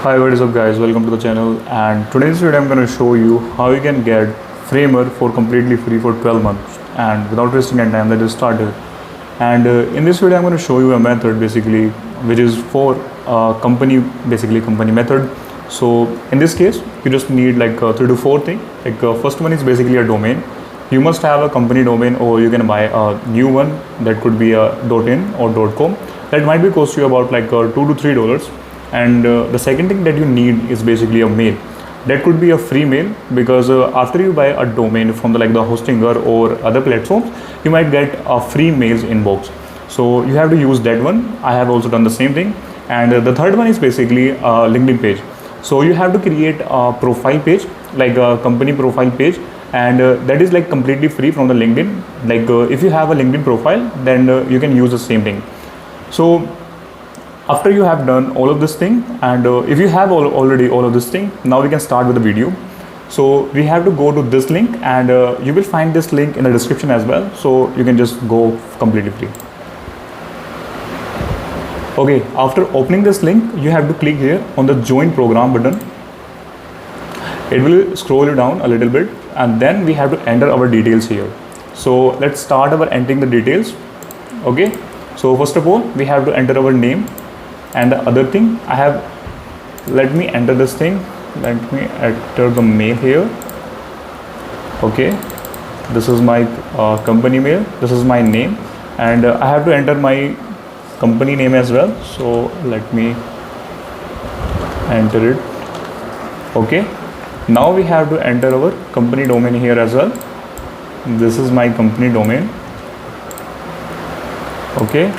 Hi, what is up guys, welcome to the channel, and today's video I'm going to show you how you can get Framer for completely free for 12 months. And without wasting any time, let's just start it. And in this video I'm going to show you a method basically which is for company method. So in this case you just need like 3 to 4 things. First one is basically a domain. You must have a company domain, or you can buy a new one that could be a .in or .com. That might be cost you about like $2 to $3. And the second thing that you need is basically a mail. That could be a free mail, because after you buy a domain from the hostinger or other platforms, you might get a free mails inbox. So you have to use that one. I have also done the same thing. And the third one is basically a LinkedIn page. So you have to create a profile page, like a company profile page, and that is like completely free from the LinkedIn. If you have a LinkedIn profile, then you can use the same thing. So after you have done all of this thing, and if you have already all of this thing, now we can start with the video. So we have to go to this link, and you will find this link in the description as well, so you can just go completely free. Okay, after opening this link, you have to click here on the join program button. It will scroll you down a little bit, and then we have to enter our details here. So let's start our entering the details. Okay, so first of all we have to enter our name. And the other thing let me enter this thing. Let me enter the mail here. Okay, this is my company mail. This is my name, and I have to enter my company name as well. So let me enter it. Okay, now we have to enter our company domain here as well. This is my company domain. Okay,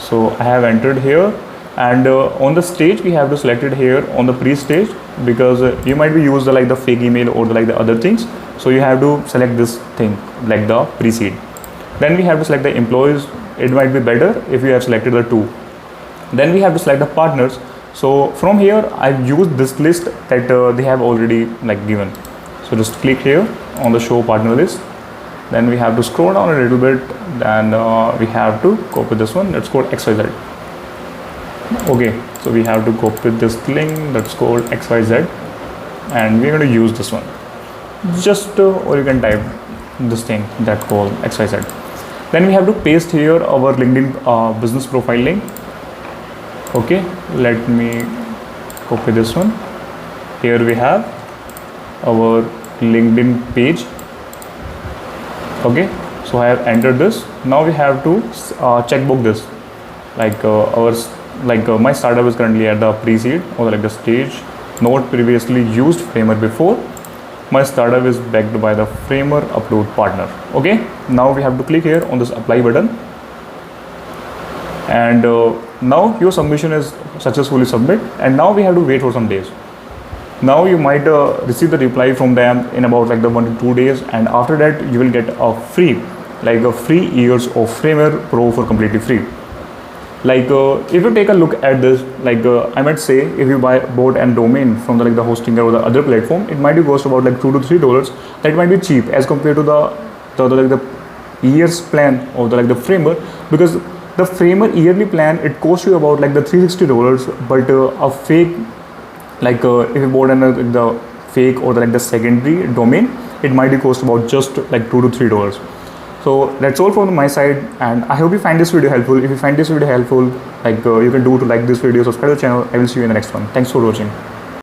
so I have entered here. And on the stage we have to select it here on the pre-stage, because you might be used the fake email or the other things. So you have to select this thing like the pre-seed. Then we have to select the employees. It might be better if you have selected the 2. Then we have to select the partners. So from here I've used this list that they have already given. So just click here on the show partner list. Then we have to scroll down a little bit, and we have to copy this one. Let's code XYZ. Okay, so we have to copy this link that's called XYZ, and we're going to use this one. Just or you can type this thing that called XYZ. Then we have to paste here our LinkedIn business profile link. Okay, let me copy this one. Here we have our LinkedIn page. Okay, so I have entered this. Now we have to checkbox this, my startup is currently at the pre-seed or the stage, not previously used Framer before. My startup is backed by the Framer upload partner. Okay, now we have to click here on this apply button, and now your submission is successfully submit. And now we have to wait for some days. Now you might receive the reply from them in about 1 to 2 days, and after that you will get a free years of Framer Pro for completely free. If you take a look at this, I might say, if you bought a domain from the hostinger or the other platform, it might be cost about $2 to $3. That might be cheap as compared to the years plan of the Framer, because the Framer yearly plan, it costs you about the $360. But a fake, if you bought the fake or the secondary domain, it might be cost about just $2 to $3. So that's all from my side, and I hope you find this video helpful. If you find this video helpful, you can do to like this video, subscribe to the channel. I will see you in the next one. Thanks for watching.